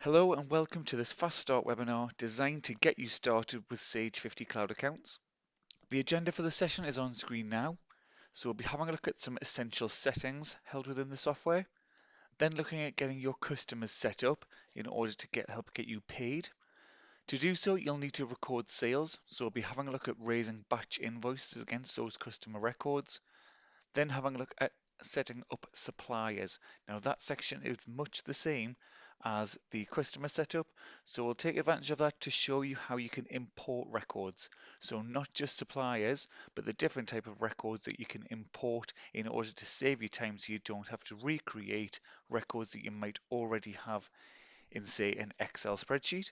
Hello and welcome to this Fast Start webinar designed to get you started with Sage 50 Cloud Accounts. The agenda for the session is on screen now, so we'll be having a look at some essential settings held within the software, then looking at getting your customers set up in order to help get you paid. To do so, you'll need to record sales, so we'll be having a look at raising batch invoices against those customer records, then having a look at setting up suppliers. Now that section is much the same as the customer setup, so we'll take advantage of that to show you how you can import records. So not just suppliers, but the different type of records that you can import in order to save you time so you don't have to recreate records that you might already have in, say, an Excel spreadsheet.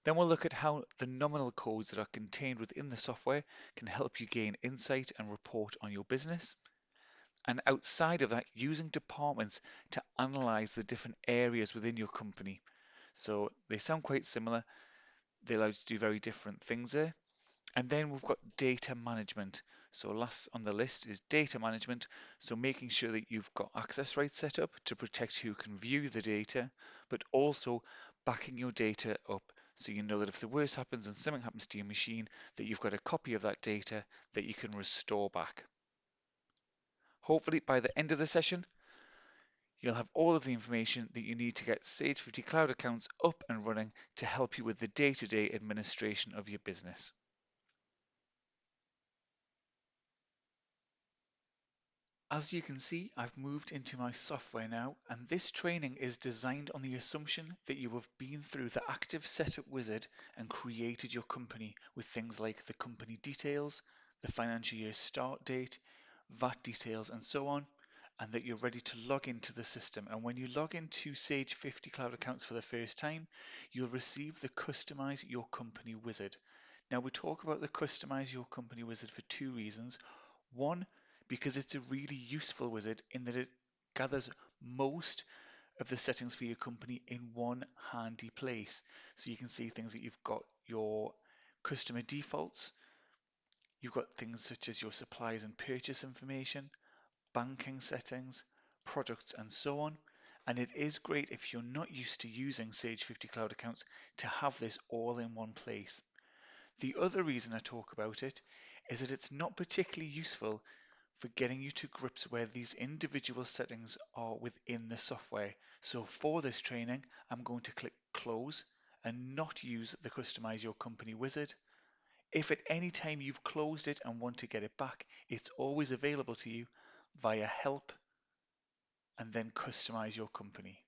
Then we'll look at how the nominal codes that are contained within the software can help you gain insight and report on your business. And outside of that, using departments to analyze the different areas within your company. So they sound quite similar. They allow you to do very different things there. And then we've got data management. So last on the list is data management. So making sure that you've got access rights set up to protect who can view the data, but also backing your data up. So you know that if the worst happens and something happens to your machine, that you've got a copy of that data that you can restore back. Hopefully by the end of the session, you'll have all of the information that you need to get Sage 50 Cloud accounts up and running to help you with the day-to-day administration of your business. As you can see, I've moved into my software now, and this training is designed on the assumption that you have been through the active setup wizard and created your company with things like the company details, the financial year start date, VAT details, and so on, and that you're ready to log into the system. And when you log into Sage 50 Cloud Accounts for the first time, you'll receive the Customize Your Company wizard. Now, we talk about the Customize Your Company wizard for two reasons. One, because it's a really useful wizard in that it gathers most of the settings for your company in one handy place. So you can see things that you've got your customer defaults, you've got things such as your suppliers and purchase information, banking settings, products, and so on. And it is great if you're not used to using Sage 50 Cloud Accounts to have this all in one place. The other reason I talk about it is that it's not particularly useful for getting you to grips where these individual settings are within the software. So for this training, I'm going to click Close and not use the Customize Your Company wizard. If at any time you've closed it and want to get it back, it's always available to you via Help and then Customize Your Company.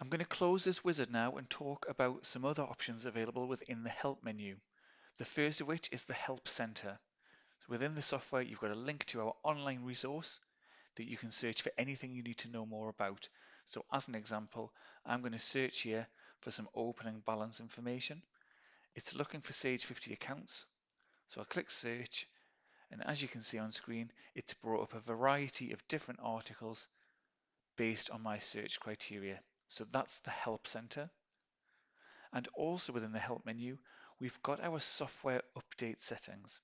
I'm going to close this wizard now and talk about some other options available within the Help menu. The first of which is the Help Center. So within the software, you've got a link to our online resource that you can search for anything you need to know more about. So as an example, I'm going to search here for some opening balance information. It's looking for Sage 50 accounts. So I'll click search, and as you can see on screen, it's brought up a variety of different articles based on my search criteria. So that's the Help Center. And also within the Help menu, we've got our software update settings.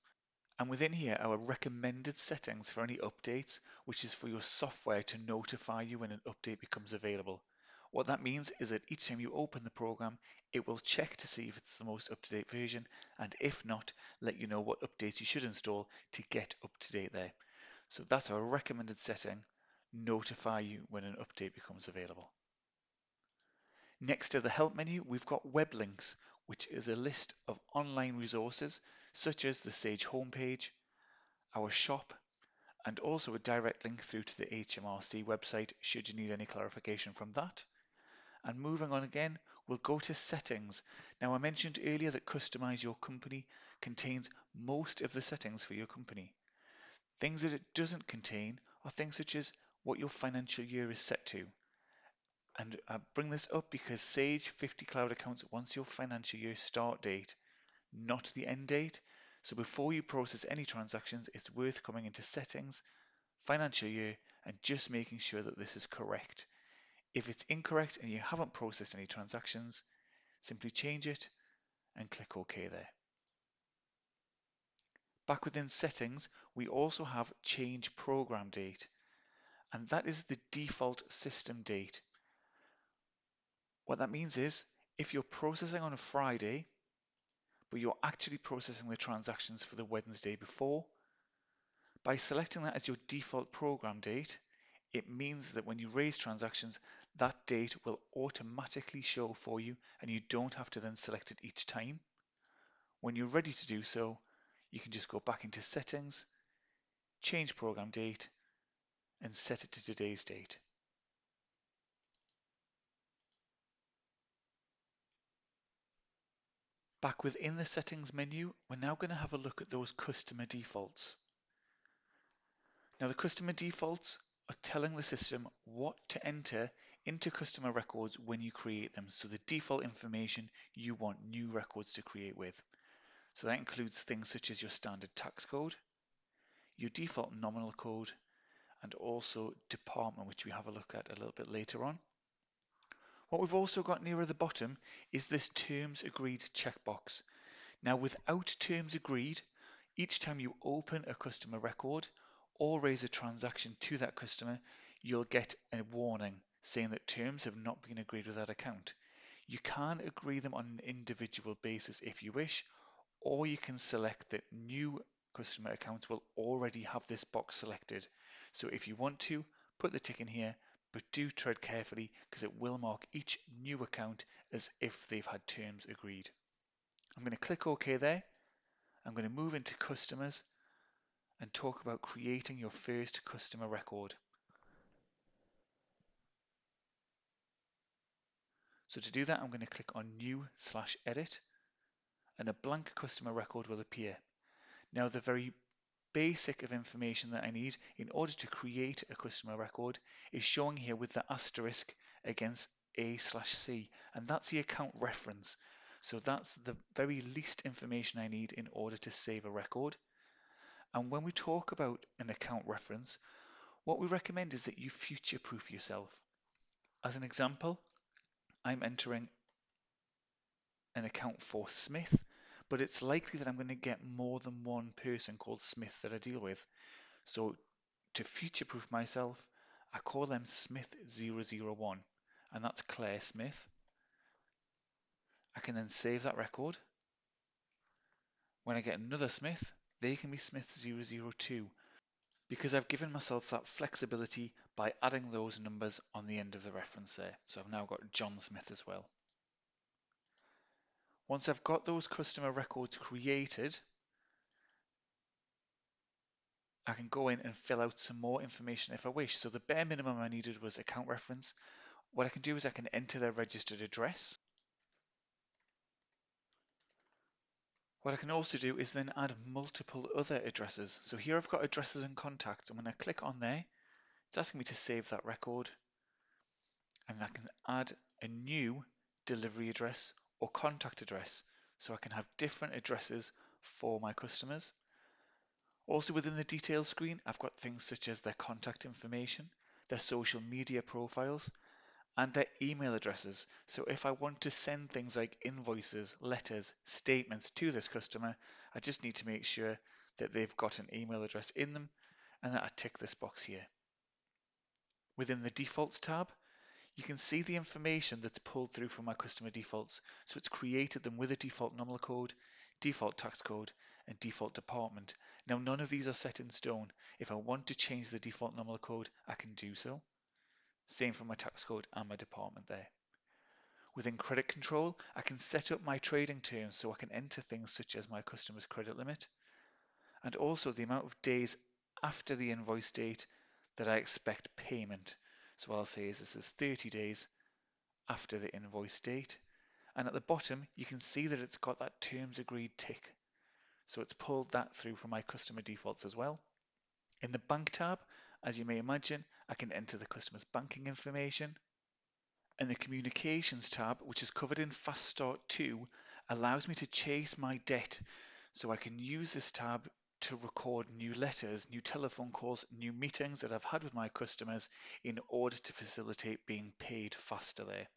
And within here, our recommended settings for any updates, which is for your software to notify you when an update becomes available. What that means is that each time you open the program, it will check to see if it's the most up-to-date version, and if not, let you know what updates you should install to get up to date there. So that's our recommended setting, notify you when an update becomes available. Next to the help menu, we've got web links, which is a list of online resources such as the Sage homepage, our shop, and also a direct link through to the HMRC website should you need any clarification from that. And moving on again, we'll go to settings. Now I mentioned earlier that Customize Your Company contains most of the settings for your company. Things that it doesn't contain are things such as what your financial year is set to. And I bring this up because Sage 50 Cloud Accounts wants your financial year start date, not the end date. So before you process any transactions, it's worth coming into settings, financial year, and just making sure that this is correct. If it's incorrect and you haven't processed any transactions, simply change it and click OK there. Back within settings, we also have change program date, and that is the default system date. What that means is if you're processing on a Friday, but you're actually processing the transactions for the Wednesday before, by selecting that as your default program date, it means that when you raise transactions, that date will automatically show for you and you don't have to then select it each time. When you're ready to do so, you can just go back into settings, change program date, and set it to today's date. Back within the settings menu, we're now going to have a look at those customer defaults. Now the customer defaults are telling the system what to enter into customer records when you create them. So the default information you want new records to create with. So that includes things such as your standard tax code, your default nominal code, and also department, which we have a look at a little bit later on. What we've also got nearer the bottom is this terms agreed checkbox. Now without terms agreed, each time you open a customer record or raise a transaction to that customer, you'll get a warning saying that terms have not been agreed with that account. You can agree them on an individual basis if you wish, or you can select that new customer accounts will already have this box selected. So if you want to, put the tick in here, but do tread carefully because it will mark each new account as if they've had terms agreed. I'm going to click OK there. I'm going to move into customers and talk about creating your first customer record. So to do that, I'm going to click on New/Edit and a blank customer record will appear. Now the very basic of information that I need in order to create a customer record is showing here with the asterisk against A/C, and that's the account reference. So that's the very least information I need in order to save a record. And when we talk about an account reference, what we recommend is that you future-proof yourself. As an example, I'm entering an account for Smith, but it's likely that I'm going to get more than one person called Smith that I deal with. So to future-proof myself, I call them Smith001, and that's Claire Smith. I can then save that record. When I get another Smith, they can be Smith002, because I've given myself that flexibility by adding those numbers on the end of the reference there. So I've now got John Smith as well. Once I've got those customer records created, I can go in and fill out some more information if I wish. So the bare minimum I needed was account reference. What I can do is I can enter their registered address. What I can also do is then add multiple other addresses. So here I've got addresses and contacts, and when I click on there, it's asking me to save that record, and I can add a new delivery address or contact address, so I can have different addresses for my customers. Also within the details screen, I've got things such as their contact information, their social media profiles, and their email addresses. So if I want to send things like invoices, letters, statements to this customer, I just need to make sure that they've got an email address in them and that I tick this box here. Within the defaults tab, you can see the information that's pulled through from my customer defaults. So it's created them with a default nominal code, default tax code, and default department. Now none of these are set in stone. If I want to change the default nominal code, I can do so. Same for my tax code and my department there. Within credit control, I can set up my trading terms so I can enter things such as my customer's credit limit and also the amount of days after the invoice date that I expect payment. So what I'll say is this is 30 days after the invoice date. And at the bottom, you can see that it's got that terms agreed tick. So it's pulled that through from my customer defaults as well. In the bank tab, as you may imagine, I can enter the customer's banking information. And the communications tab, which is covered in Fast Start 2, allows me to chase my debt. So I can use this tab to record new letters, new telephone calls, new meetings that I've had with my customers in order to facilitate being paid faster there.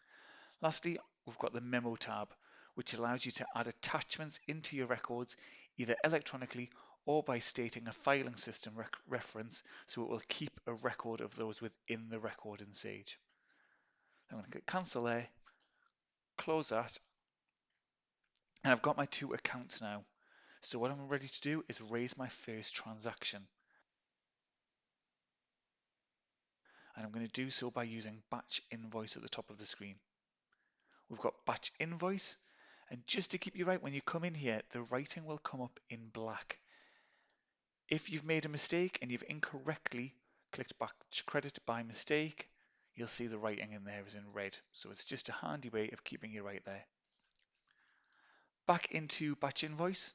Lastly, we've got the memo tab, which allows you to add attachments into your records either electronically or by stating a filing system reference, so it will keep a record of those within the record in Sage. I'm going to click cancel there, close that, and I've got my two accounts now. So what I'm ready to do is raise my first transaction. And I'm going to do so by using batch invoice at the top of the screen. We've got batch invoice, and just to keep you right, when you come in here, the writing will come up in black. If you've made a mistake and you've incorrectly clicked batch credit by mistake, you'll see the writing in there is in red. So it's just a handy way of keeping you right there. Back into batch invoice,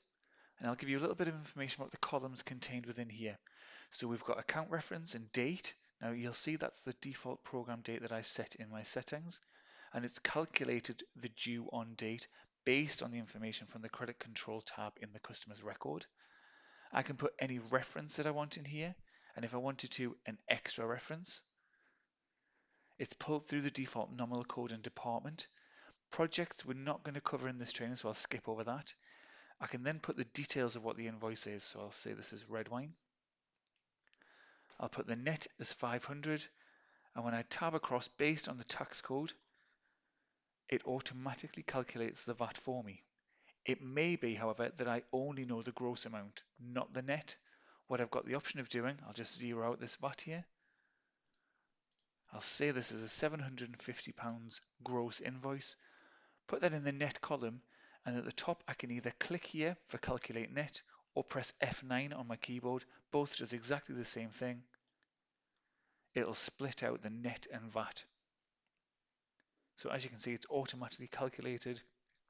and I'll give you a little bit of information about the columns contained within here. So we've got account reference and date. Now you'll see that's the default program date that I set in my settings, and it's calculated the due on date based on the information from the credit control tab in the customer's record. I can put any reference that I want in here, and if I wanted to, an extra reference. It's pulled through the default nominal code and department. Projects we're not going to cover in this training, so I'll skip over that. I can then put the details of what the invoice is. So I'll say this is red wine. I'll put the net as 500. And when I tab across based on the tax code, it automatically calculates the VAT for me. It may be, however, that I only know the gross amount, not the net. What I've got the option of doing, I'll just zero out this VAT here. I'll say this is a £750 gross invoice, put that in the net column, and at the top I can either click here for calculate net or press F9 on my keyboard. Both does exactly the same thing. It'll split out the net and VAT. So as you can see, it's automatically calculated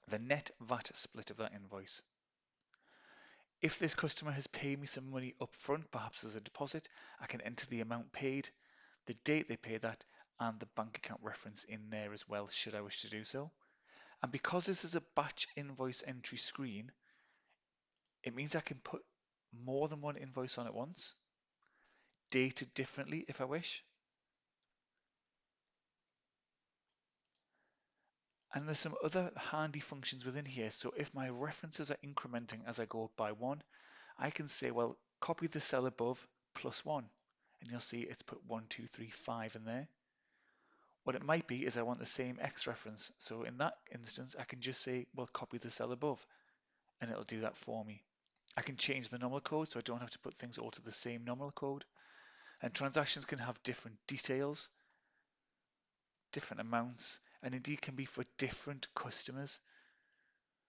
the net VAT split of that invoice. If this customer has paid me some money up front, perhaps as a deposit, I can enter the amount paid, the date they paid that, and the bank account reference in there as well, should I wish to do so. And because this is a batch invoice entry screen, it means I can put more than one invoice on at once, dated differently if I wish. And there's some other handy functions within here. So if my references are incrementing as I go up by one, I can say, well, copy the cell above plus one. And you'll see it's put 1, 2, 3, 5 in there. What it might be is I want the same X reference. So in that instance, I can just say, well, copy the cell above, and it'll do that for me. I can change the nominal code, so I don't have to put things all to the same nominal code. And transactions can have different details, different amounts, and indeed can be for different customers.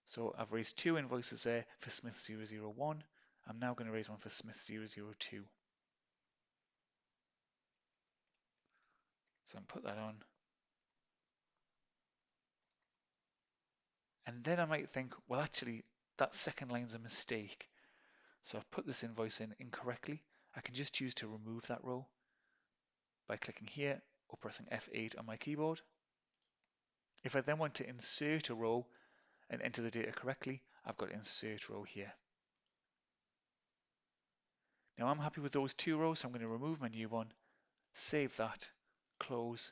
So I've raised two invoices there for Smith 001. I'm now going to raise one for Smith 002. So I'm put that on. And then I might think, well, actually, that second line's a mistake. So I've put this invoice in incorrectly. I can just choose to remove that row by clicking here or pressing F8 on my keyboard. If I then want to insert a row and enter the data correctly, I've got insert row here. Now I'm happy with those two rows, so I'm going to remove my new one, save that, close,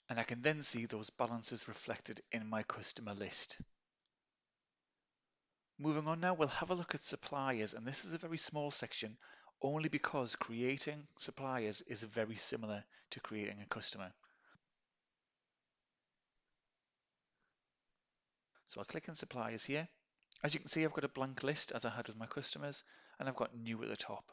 and I can then see those balances reflected in my customer list. Moving on now, we'll have a look at suppliers, and this is a very small section only because creating suppliers is very similar to creating a customer. So I'll click on suppliers here. As you can see, I've got a blank list as I had with my customers, and I've got new at the top.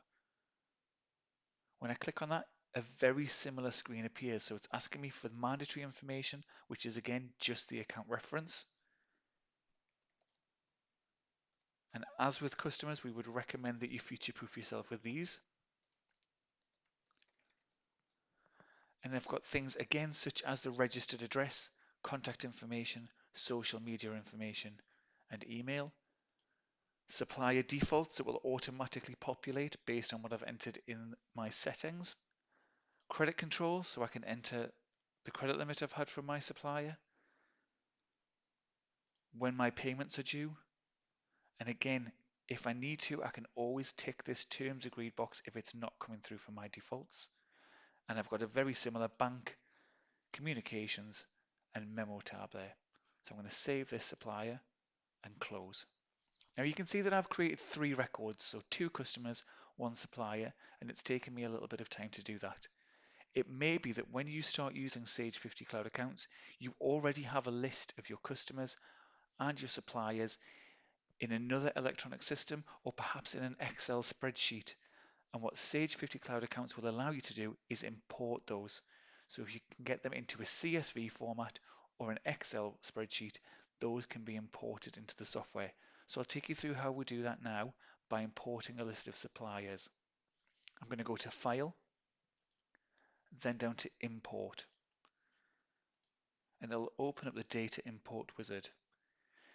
When I click on that, a very similar screen appears. So it's asking me for mandatory information, which is again just the account reference. And as with customers, we would recommend that you future-proof yourself with these. And I've got things again such as the registered address, contact information, social media information, and email. Supplier defaults that will automatically populate based on what I've entered in my settings. Credit control, so I can enter the credit limit I've had from my supplier, when my payments are due, and again, if I need to, I can always tick this terms agreed box if it's not coming through from my defaults. And I've got a very similar bank, communications, and memo tab there. So I'm going to save this supplier and close. Now you can see that I've created 3 records, so 2 customers, 1 supplier, and it's taken me a little bit of time to do that. It may be that when you start using Sage 50 Cloud Accounts, you already have a list of your customers and your suppliers in another electronic system or perhaps in an Excel spreadsheet. And what Sage 50 Cloud Accounts will allow you to do is import those. So if you can get them into a CSV format or an Excel spreadsheet, those can be imported into the software. So I'll take you through how we do that now by importing a list of suppliers. I'm going to go to File, then down to Import, and it'll open up the Data Import Wizard.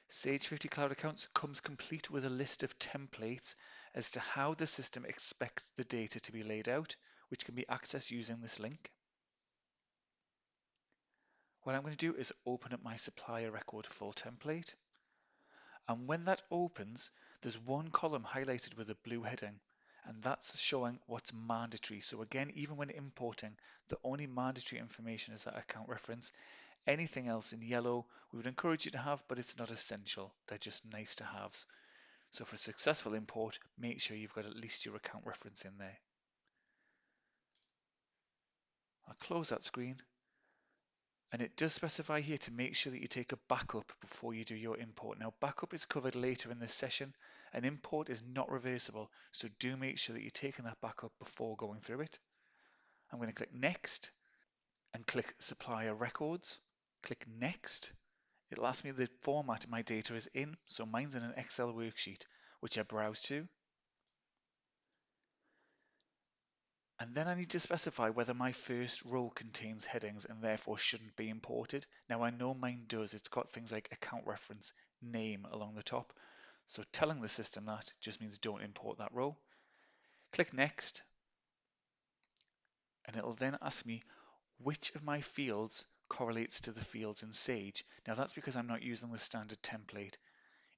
Sage 50 Cloud Accounts comes complete with a list of templates as to how the system expects the data to be laid out, which can be accessed using this link. What I'm going to do is open up my supplier record full template. And when that opens, there's one column highlighted with a blue heading, and that's showing what's mandatory. So again, even when importing, the only mandatory information is that account reference. Anything else in yellow, we would encourage you to have, but it's not essential. They're just nice to haves. So for a successful import, make sure you've got at least your account reference in there. I'll close that screen. And it does specify here to make sure that you take a backup before you do your import. Now, backup is covered later in this session. An import is not reversible, so do make sure that you're taking that backup before going through it. I'm going to click Next and click Supplier Records. Click Next. It'll ask me the format my data is in, so mine's in an Excel worksheet, which I browse to. And then I need to specify whether my first row contains headings and therefore shouldn't be imported. Now I know mine does. It's got things like account reference, name along the top. So telling the system that just means don't import that row. Click Next, and it'll then ask me which of my fields correlates to the fields in Sage. Now that's because I'm not using the standard template.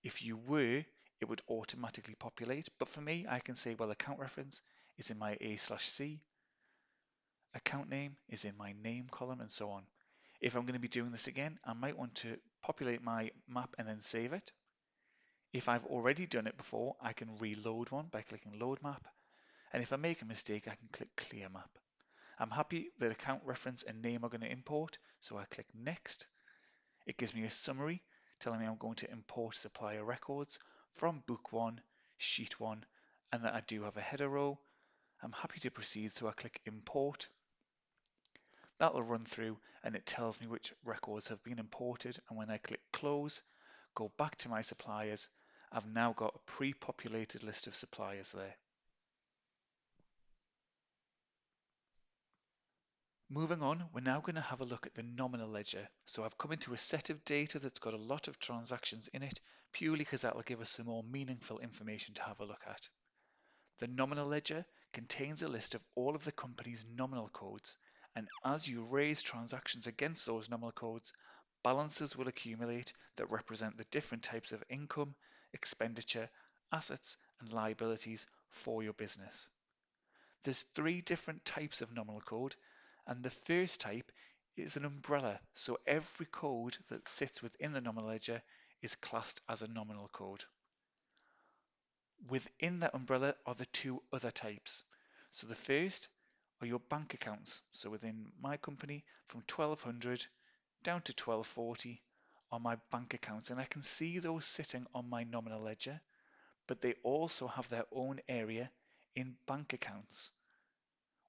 If you were, it would automatically populate. But for me, I can say, well, account reference is in my A/C. Account name is in my name column, and so on. If I'm going to be doing this again, I might want to populate my map and then save it. If I've already done it before, I can reload one by clicking Load Map. And if I make a mistake, I can click Clear Map. I'm happy that account reference and name are going to import, so I click Next. It gives me a summary telling me I'm going to import supplier records from Book 1, Sheet 1, and that I do have a header row. I'm happy to proceed, so I click Import. That'll run through and it tells me which records have been imported, and when I click Close, go back to my suppliers, I've now got a pre-populated list of suppliers there. Moving on, we're now going to have a look at the nominal ledger. So I've come into a set of data that's got a lot of transactions in it, purely because that will give us some more meaningful information to have a look at. The nominal ledger contains a list of all of the company's nominal codes, and as you raise transactions against those nominal codes, balances will accumulate that represent the different types of income, expenditure, assets, and liabilities for your business. There's three different types of nominal code, and the first type is an umbrella, so every code that sits within the nominal ledger is classed as a nominal code. Within that umbrella are the two other types. So the first are your bank accounts. So within my company, from 1200 down to 1240 are my bank accounts, and I can see those sitting on my nominal ledger, but they also have their own area in bank accounts,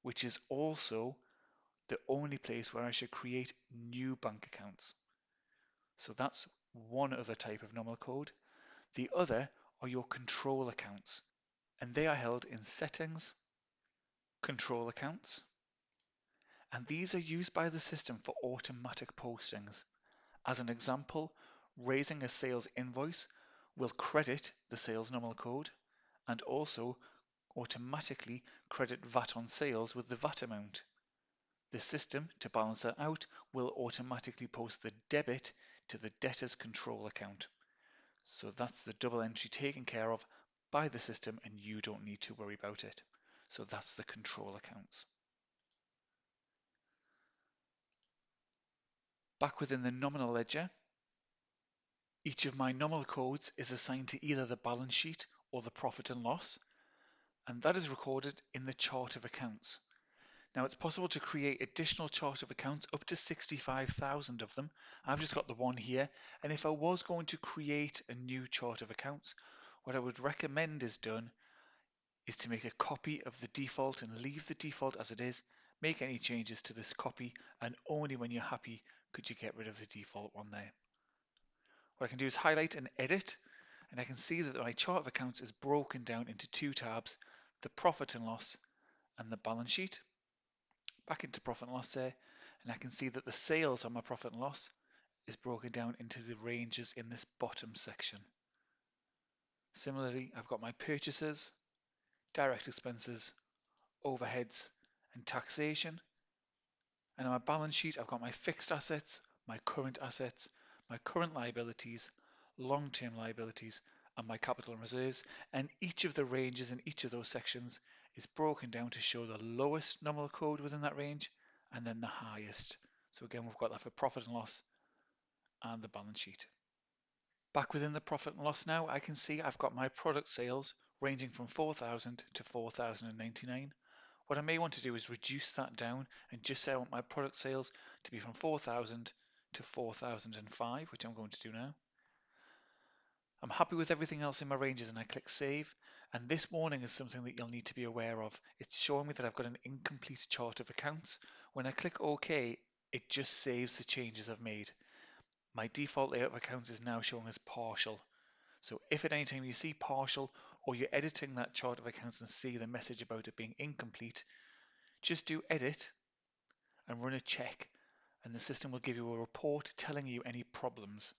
which is also the only place where I should create new bank accounts. So that's one other type of nominal code. The other are your control accounts, and they are held in settings, control accounts, and these are used by the system for automatic postings. As an example, raising a sales invoice will credit the sales nominal code and also automatically credit VAT on sales with the VAT amount. The system, to balance that out, will automatically post the debit to the debtor's control account. So that's the double entry taken care of by the system, and you don't need to worry about it. So that's the control accounts. Back within the nominal ledger, each of my nominal codes is assigned to either the balance sheet or the profit and loss, and that is recorded in the chart of accounts. Now it's possible to create additional chart of accounts up to 65,000 of them. I've just got the one here. And if I was going to create a new chart of accounts, what I would recommend is to make a copy of the default and leave the default as it is, make any changes to this copy, and only when you're happy could you get rid of the default one there. What I can do is highlight and edit, and I can see that my chart of accounts is broken down into two tabs, the profit and loss and the balance sheet. Back into profit and loss there, and I can see that the sales on my profit and loss is broken down into the ranges in this bottom section. Similarly, I've got my purchases, direct expenses, overheads, and taxation. And on my balance sheet, I've got my fixed assets, my current liabilities, long-term liabilities, and my capital and reserves. And each of the ranges in each of those sections is broken down to show the lowest nominal code within that range and then the highest. So again, we've got that for profit and loss and the balance sheet. Back within the profit and loss now, I can see I've got my product sales ranging from 4,000 to 4,099. What I may want to do is reduce that down and just say I want my product sales to be from 4,000 to 4,005, which I'm going to do now. I'm happy with everything else in my ranges and I click save. And this warning is something that you'll need to be aware of. It's showing me that I've got an incomplete chart of accounts. When I click OK, it just saves the changes I've made. My default layout of accounts is now showing as partial. So if at any time you see partial or you're editing that chart of accounts and see the message about it being incomplete, just do edit and run a check and the system will give you a report telling you any problems.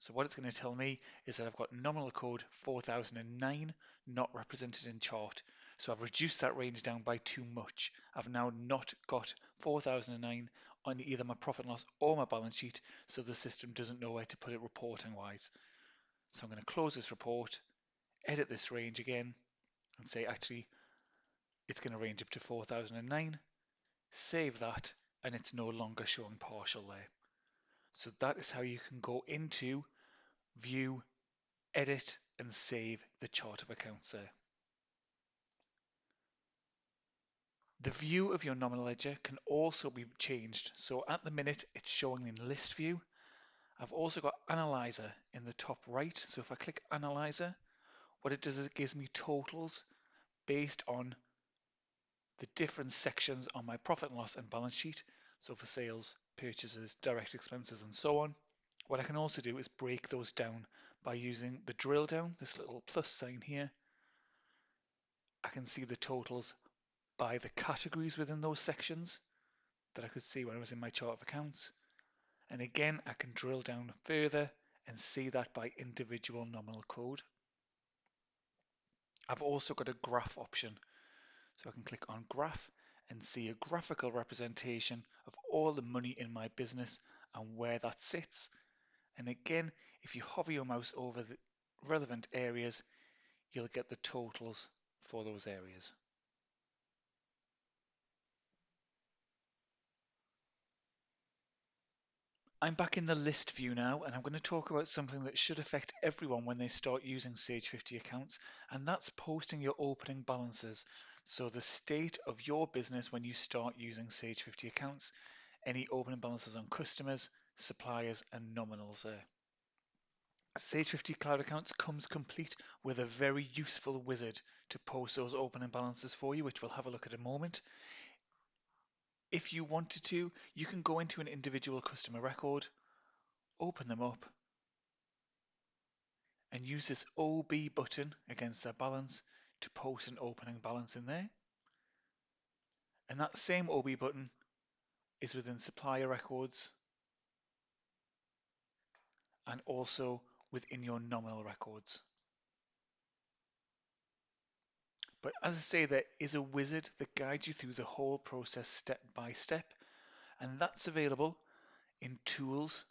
So what it's going to tell me is that I've got nominal code 4009 not represented in chart. So I've reduced that range down by too much. I've now not got 4009 on either my profit and loss or my balance sheet, so the system doesn't know where to put it reporting wise. So I'm going to close this report, edit this range again, and say actually it's going to range up to 4009, save that, and it's no longer showing partial there. So that is how you can go into view, edit, and save the chart of accounts there. The view of your nominal ledger can also be changed. So at the minute it's showing in list view. I've also got analyzer in the top right. So if I click analyzer, what it does is it gives me totals based on the different sections on my profit and loss and balance sheet. So for sales, purchases, direct expenses, and so on. What I can also do is break those down by using the drill down, this little plus sign here. I can see the totals by the categories within those sections that I could see when I was in my chart of accounts. And again, I can drill down further and see that by individual nominal code. I've also got a graph option. So I can click on graph and see a graphical representation of all the money in my business and where that sits. And again, if you hover your mouse over the relevant areas, you'll get the totals for those areas. I'm back in the list view now, and I'm going to talk about something that should affect everyone when they start using Sage 50 accounts, and that's posting your opening balances. So the state of your business when you start using Sage 50 accounts, any opening balances on customers, suppliers, and nominals there. Sage 50 Cloud Accounts comes complete with a very useful wizard to post those opening balances for you, which we'll have a look at in a moment. If you wanted to, you can go into an individual customer record, open them up, and use this OB button against their balance to post an opening balance in there. And that same OB button is within supplier records and also within your nominal records. But as I say, there is a wizard that guides you through the whole process step by step, and that's available in Tools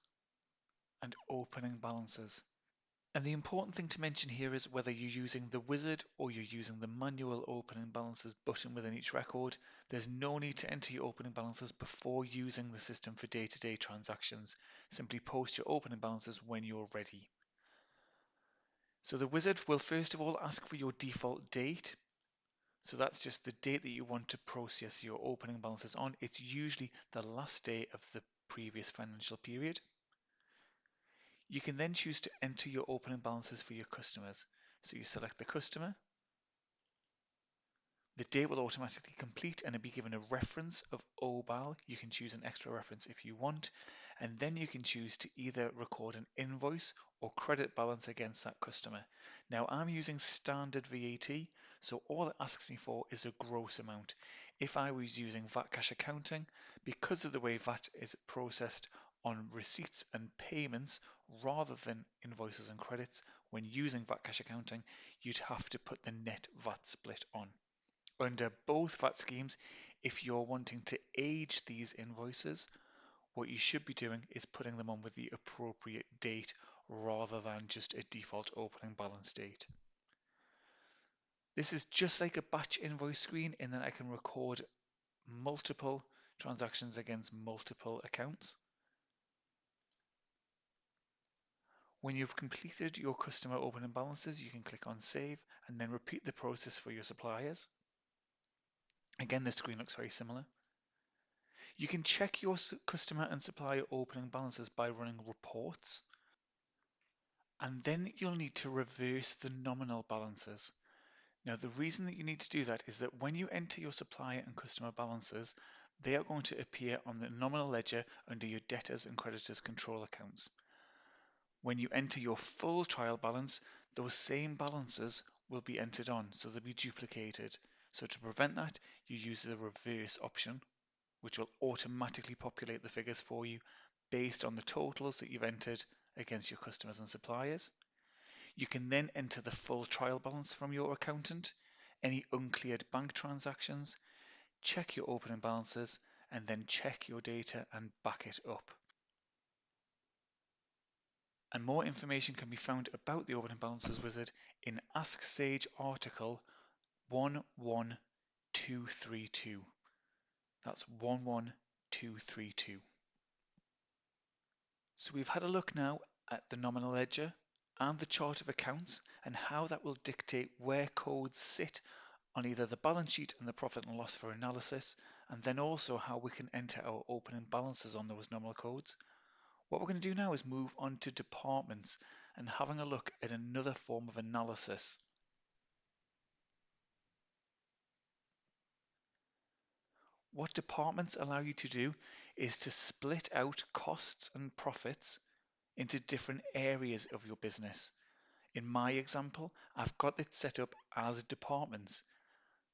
and Opening Balances. And the important thing to mention here is whether you're using the wizard or you're using the manual opening balances button within each record, there's no need to enter your opening balances before using the system for day-to-day transactions. Simply post your opening balances when you're ready. So the wizard will first of all ask for your default date. So that's just the date that you want to process your opening balances on. It's usually the last day of the previous financial period. You can then choose to enter your opening balances for your customers. So you select the customer. The date will automatically complete and it'll be given a reference of OBAL. You can choose an extra reference if you want, and then you can choose to either record an invoice or credit balance against that customer. Now I'm using standard VAT, so all it asks me for is a gross amount. If I was using VAT cash accounting, because of the way VAT is processed on receipts and payments rather than invoices and credits, when using VAT cash accounting, you'd have to put the net VAT split on. Under both VAT schemes, if you're wanting to age these invoices, what you should be doing is putting them on with the appropriate date rather than just a default opening balance date. This is just like a batch invoice screen in that I can record multiple transactions against multiple accounts. When you've completed your customer opening balances, you can click on Save and then repeat the process for your suppliers. Again, the screen looks very similar. You can check your customer and supplier opening balances by running reports, and then you'll need to reverse the nominal balances. Now, the reason that you need to do that is that when you enter your supplier and customer balances, they are going to appear on the nominal ledger under your debtors and creditors control accounts. When you enter your full trial balance, those same balances will be entered on, so they'll be duplicated. So to prevent that, you use the reverse option, which will automatically populate the figures for you based on the totals that you've entered against your customers and suppliers. You can then enter the full trial balance from your accountant, any uncleared bank transactions, check your opening balances, and then check your data and back it up. And more information can be found about the opening balances wizard in Ask Sage article 11232. That's 11232. So we've had a look now at the nominal ledger and the chart of accounts and how that will dictate where codes sit on either the balance sheet and the profit and loss for analysis, and then also how we can enter our opening balances on those nominal codes. What we're going to do now is move on to departments and having a look at another form of analysis. What departments allow you to do is to split out costs and profits into different areas of your business. In my example, I've got it set up as departments.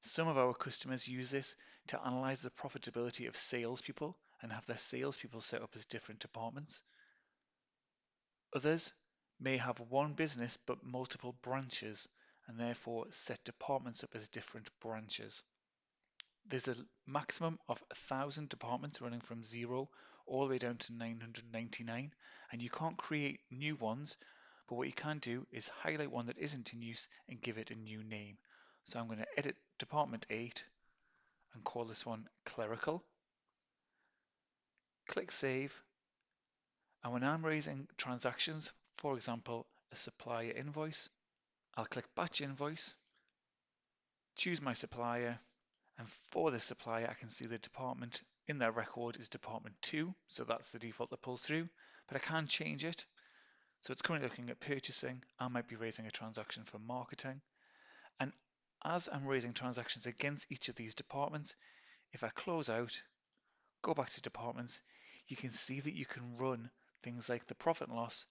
Some of our customers use this to analyze the profitability of salespeople and have their salespeople set up as different departments. Others may have one business but multiple branches and therefore set departments up as different branches. There's a maximum of 1,000 departments running from 0 all the way down to 999, and you can't create new ones, but what you can do is highlight one that isn't in use and give it a new name. So I'm going to edit Department 8 and call this one Clerical. Click Save, and when I'm raising transactions, for example, a supplier invoice, I'll click Batch Invoice, choose my supplier, and for this supplier, I can see the department in their record is Department 2, so that's the default that pulls through, but I can change it. So it's currently looking at purchasing. I might be raising a transaction for marketing. And as I'm raising transactions against each of these departments, if I close out, go back to departments, you can see that you can run things like the profit and loss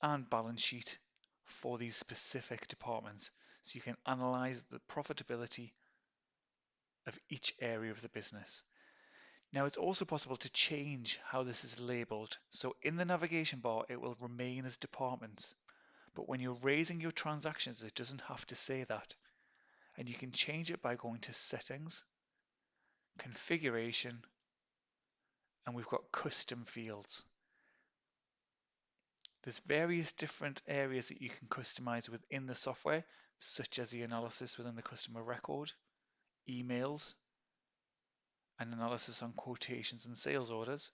and balance sheet for these specific departments. So you can analyze the profitability of each area of the business. Now it's also possible to change how this is labeled. So in the navigation bar, it will remain as departments. But when you're raising your transactions, it doesn't have to say that. And you can change it by going to Settings, Configuration, and we've got Custom Fields. There's various different areas that you can customize within the software, such as the analysis within the customer record, emails, and analysis on quotations and sales orders.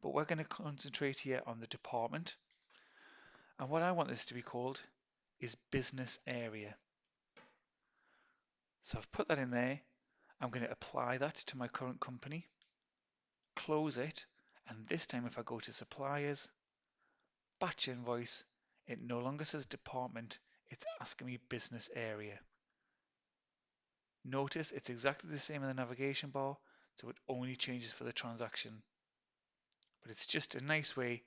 But we're going to concentrate here on the department. And what I want this to be called is business area. So I've put that in there. I'm going to apply that to my current company, close it, and this time if I go to suppliers, batch invoice, it no longer says department, it's asking me business area. Notice it's exactly the same in the navigation bar, so it only changes for the transaction. But it's just a nice way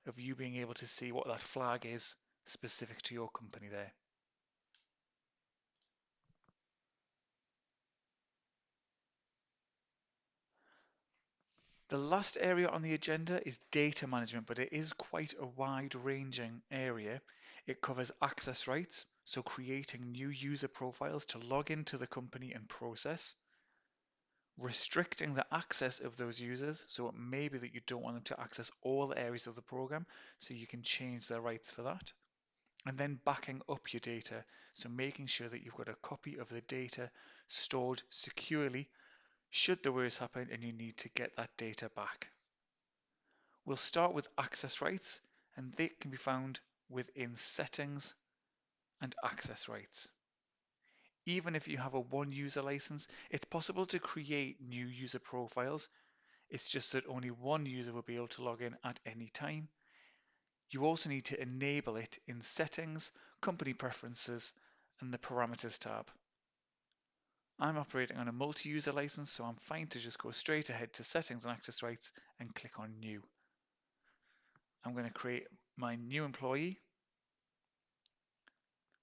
of you being able to see what that flag is specific to your company there. The last area on the agenda is data management, but it is quite a wide-ranging area. It covers access rights, so creating new user profiles to log into the company and process, restricting the access of those users, so it may be that you don't want them to access all areas of the program, so you can change their rights for that, and then backing up your data, so making sure that you've got a copy of the data stored securely should the worst happen and you need to get that data back. We'll start with access rights, and they can be found within settings and access rights. Even if you have a one user license, it's possible to create new user profiles. It's just that only one user will be able to log in at any time. You also need to enable it in settings, company preferences, and the parameters tab. I'm operating on a multi-user license, so I'm fine to just go straight ahead to settings and access rights and click on new. I'm going to create my new employee.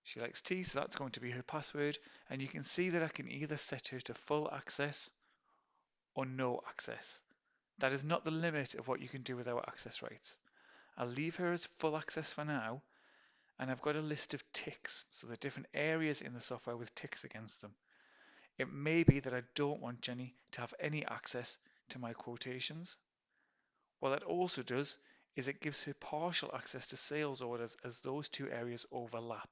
She likes tea, so that's going to be her password. And you can see that I can either set her to full access or no access. That is not the limit of what you can do with our access rights. I'll leave her as full access for now, and I've got a list of ticks, so the different areas in the software with ticks against them. It may be that I don't want Jenny to have any access to my quotations. What that also does is it gives her partial access to sales orders as those two areas overlap.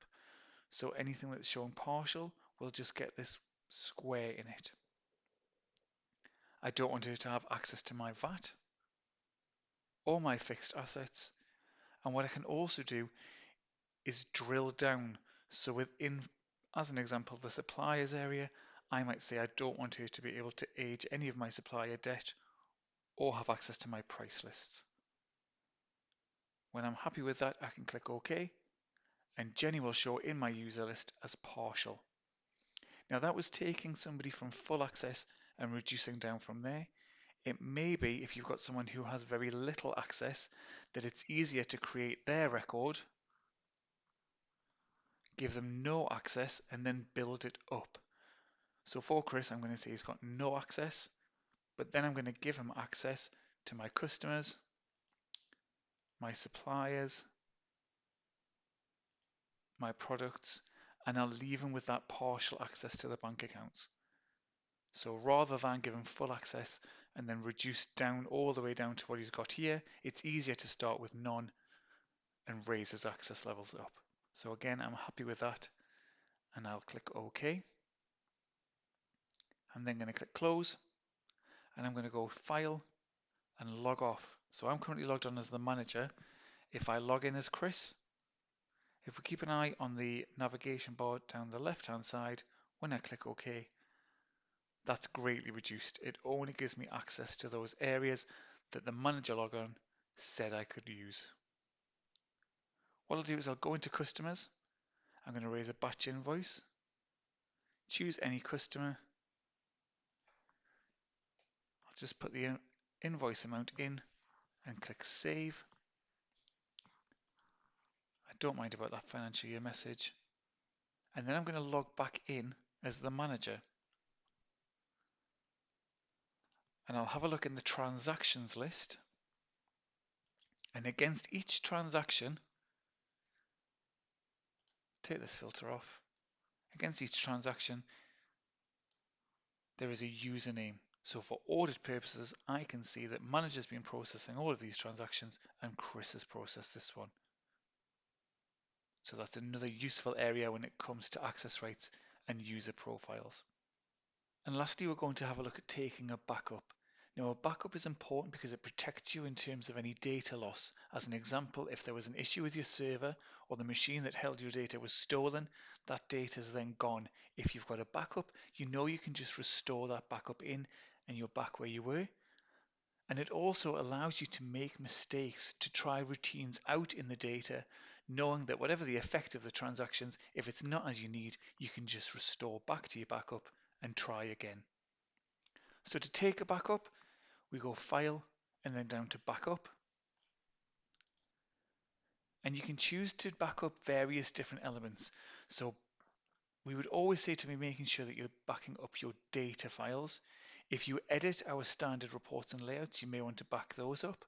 So anything that's shown partial will just get this square in it. I don't want her to have access to my VAT or my fixed assets. And what I can also do is drill down. So within, as an example, the suppliers area, I might say I don't want her to be able to age any of my supplier debt or have access to my price lists. When I'm happy with that, I can click OK, and Jenny will show in my user list as partial. Now that was taking somebody from full access and reducing down from there. It may be, if you've got someone who has very little access, that it's easier to create their record, give them no access, and then build it up. So for Chris, I'm going to say he's got no access, but then I'm going to give him access to my customers, my suppliers, my products, and I'll leave him with that partial access to the bank accounts. So rather than give him full access and then reduce down all the way down to what he's got here, it's easier to start with none and raise his access levels up. So again, I'm happy with that, and I'll click OK. I'm then going to click Close, and I'm going to go File and Log Off. So I'm currently logged on as the manager. If I log in as Chris, if we keep an eye on the navigation bar down the left-hand side, when I click OK, that's greatly reduced. It only gives me access to those areas that the manager logon said I could use. What I'll do is I'll go into customers. I'm going to raise a batch invoice, choose any customer. I'll just put the invoice amount in and click save. I don't mind about that financial year message. And then I'm going to log back in as the manager. And I'll have a look in the transactions list. And against each transaction, take this filter off. Against each transaction, there is a username. So for audit purposes, I can see that manager's been processing all of these transactions and Chris has processed this one. So that's another useful area when it comes to access rights and user profiles. And lastly, we're going to have a look at taking a backup. Now, a backup is important because it protects you in terms of any data loss. As an example, if there was an issue with your server or the machine that held your data was stolen, that data is then gone. If you've got a backup, you know you can just restore that backup in and you're back where you were. And it also allows you to make mistakes, to try routines out in the data, knowing that whatever the effect of the transactions, if it's not as you need, you can just restore back to your backup and try again. So to take a backup, we go File and then down to Backup. And you can choose to back up various different elements. So we would always say to be making sure that you're backing up your data files. If you edit our standard reports and layouts, you may want to back those up.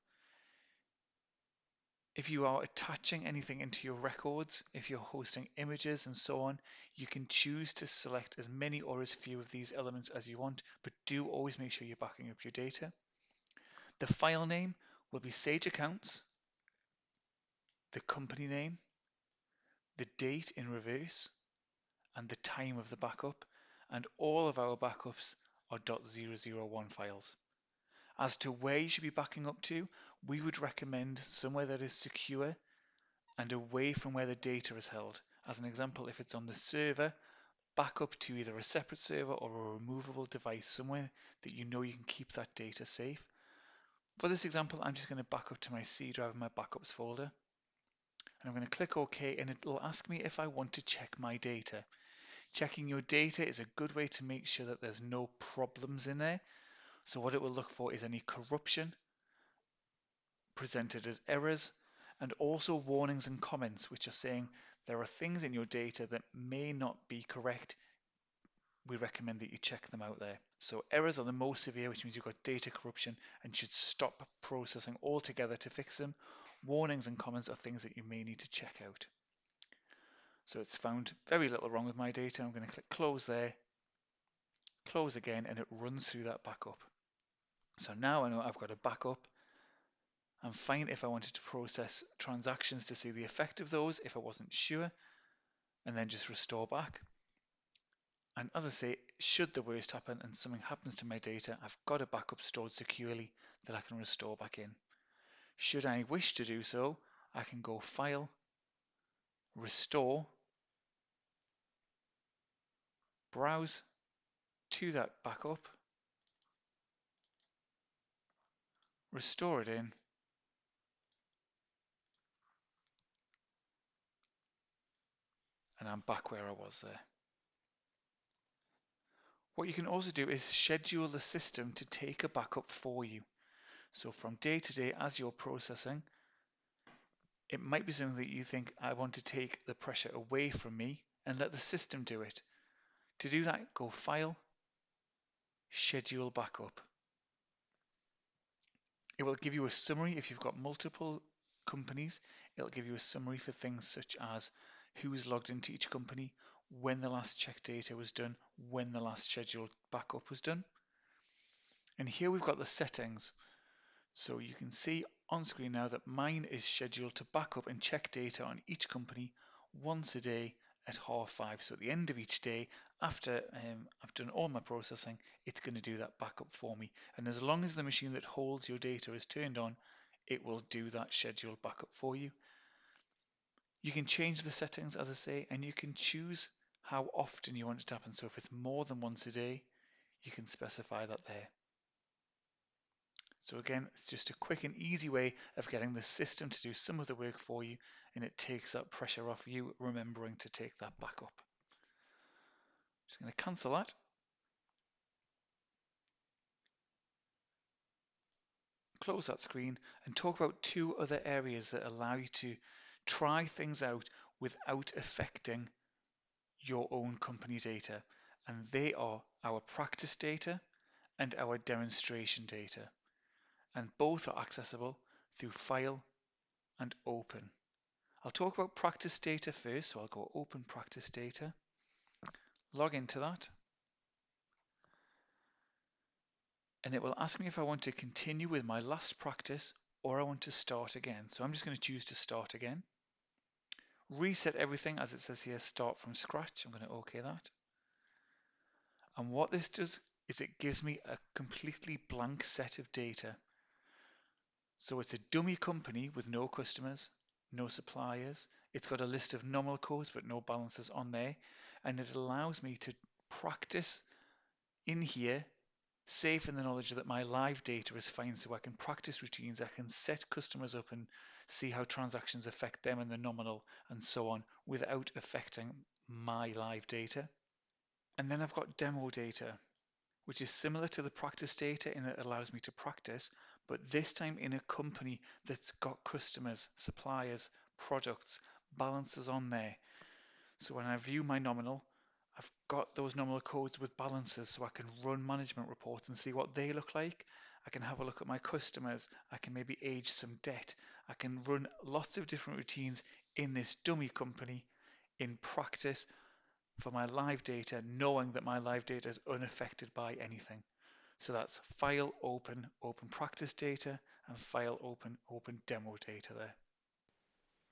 If you are attaching anything into your records, if you're hosting images and so on, you can choose to select as many or as few of these elements as you want, but do always make sure you're backing up your data. The file name will be Sage Accounts, the company name, the date in reverse, and the time of the backup, and all of our backups are .001 files. As to where you should be backing up to, we would recommend somewhere that is secure and away from where the data is held. As an example, if it's on the server, back up to either a separate server or a removable device somewhere that you know you can keep that data safe. For this example, I'm just going to back up to my C drive in my backups folder. And I'm going to click OK, and it'll ask me if I want to check my data. Checking your data is a good way to make sure that there's no problems in there. So what it will look for is any corruption presented as errors, and also warnings and comments which are saying there are things in your data that may not be correct. We recommend that you check them out there. So errors are the most severe, which means you've got data corruption and should stop processing altogether to fix them. Warnings and comments are things that you may need to check out. So it's found very little wrong with my data. I'm going to click close there, close again, and it runs through that backup. So now I know I've got a backup. I'm fine if I wanted to process transactions to see the effect of those if I wasn't sure, and then just restore back. And as I say, should the worst happen and something happens to my data, I've got a backup stored securely that I can restore back in. Should I wish to do so, I can go File, Restore, browse to that backup, restore it in, and I'm back where I was there. What you can also do is schedule the system to take a backup for you. So from day to day, as you're processing, it might be something that you think, I want to take the pressure away from me and let the system do it. To do that, go File, Schedule Backup. It will give you a summary if you've got multiple companies. It'll give you a summary for things such as who's logged into each company, when the last check data was done, when the last scheduled backup was done. And here we've got the settings. So you can see on screen now that mine is scheduled to back up and check data on each company once a day at 5:30. So at the end of each day, after I've done all my processing, it's going to do that backup for me. And as long as the machine that holds your data is turned on, it will do that scheduled backup for you. You can change the settings, as I say, and you can choose how often you want it to happen. So if it's more than once a day, you can specify that there. So again, it's just a quick and easy way of getting the system to do some of the work for you, and it takes that pressure off you remembering to take that backup. Just going to cancel that. Close that screen and talk about two other areas that allow you to try things out without affecting your own company data. And they are our practice data and our demonstration data. And both are accessible through File and Open. I'll talk about practice data first, so I'll go Open Practice Data, log into that, and it will ask me if I want to continue with my last practice or I want to start again. So I'm just going to choose to start again. Reset everything, as it says here, start from scratch. I'm going to OK that. And what this does is it gives me a completely blank set of data. So it's a dummy company with no customers, no suppliers. It's got a list of nominal codes but no balances on there. And it allows me to practice in here, safe in the knowledge that my live data is fine. So I can practice routines, I can set customers up and see how transactions affect them and the nominal and so on without affecting my live data. And then I've got demo data, which is similar to the practice data in that it allows me to practice, but this time in a company that's got customers, suppliers, products, balances on there. So when I view my nominal, I've got those nominal codes with balances so I can run management reports and see what they look like. I can have a look at my customers. I can maybe age some debt. I can run lots of different routines in this dummy company in practice for my live data, knowing that my live data is unaffected by anything. So that's file open, open practice data, and file open, open demo data there.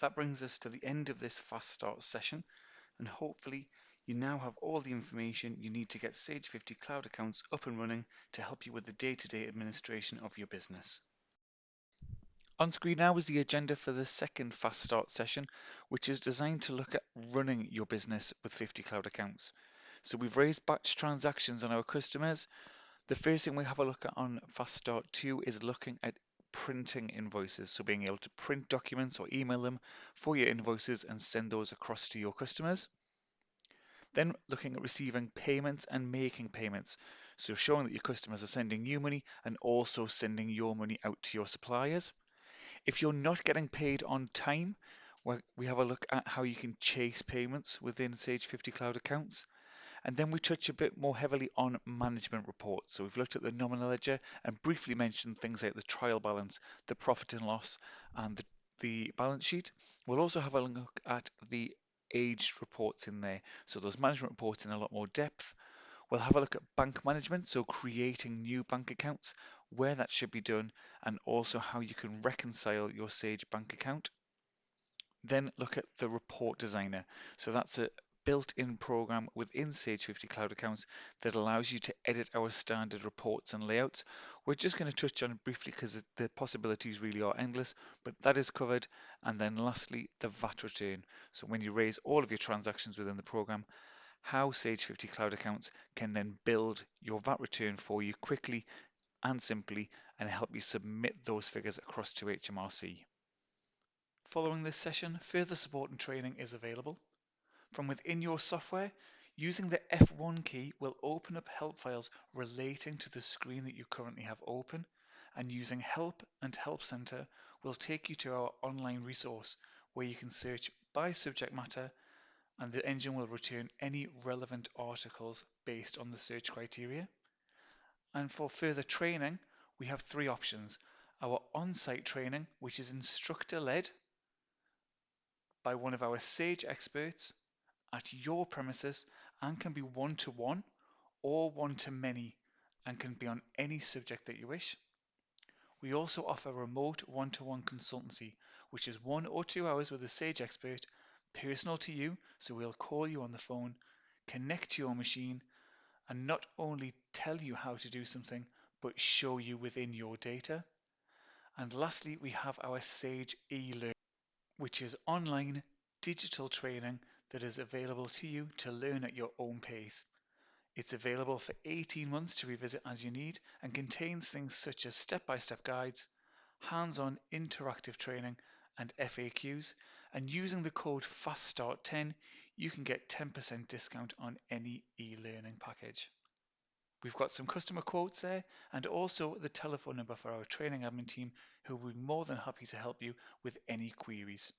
That brings us to the end of this fast start session, and hopefully you now have all the information you need to get Sage 50 cloud accounts up and running to help you with the day-to-day administration of your business. On screen now is the agenda for the second fast start session, which is designed to look at running your business with 50 cloud accounts. So we've raised batch transactions on our customers. The first thing we have a look at on Fast Start 2 is looking at printing invoices. So being able to print documents or email them for your invoices and send those across to your customers. Then looking at receiving payments and making payments. So showing that your customers are sending you money and also sending your money out to your suppliers. If you're not getting paid on time, we have a look at how you can chase payments within Sage 50 Cloud accounts. And then we touch a bit more heavily on management reports. So we've looked at the nominal ledger and briefly mentioned things like the trial balance, the profit and loss, and the balance sheet. We'll also have a look at the aged reports in there. So those management reports in a lot more depth. We'll have a look at bank management, so creating new bank accounts, where that should be done, and also how you can reconcile your Sage bank account. Then look at the report designer. So that's a built-in program within Sage 50 Cloud Accounts that allows you to edit our standard reports and layouts. We're just going to touch on it briefly because the possibilities really are endless, but that is covered. And then lastly, the VAT return. So when you raise all of your transactions within the program, how Sage 50 Cloud Accounts can then build your VAT return for you quickly and simply and help you submit those figures across to HMRC. Following this session, further support and training is available. From within your software, using the F1 key will open up help files relating to the screen that you currently have open, and using Help and Help Center will take you to our online resource where you can search by subject matter and the engine will return any relevant articles based on the search criteria. And for further training, we have three options. Our on-site training, which is instructor-led by one of our Sage experts at your premises and can be one-to-one or one-to-many and can be on any subject that you wish. We also offer remote one-to-one consultancy, which is 1 or 2 hours with a Sage expert, personal to you, so we'll call you on the phone, connect to your machine, and not only tell you how to do something, but show you within your data. And lastly, we have our Sage e-learning, which is online digital training that is available to you to learn at your own pace. It's available for 18 months to revisit as you need and contains things such as step-by-step guides, hands-on interactive training and FAQs, and using the code FASTSTART10 you can get 10% discount on any e-learning package. We've got some customer quotes there and also the telephone number for our training admin team who will be more than happy to help you with any queries.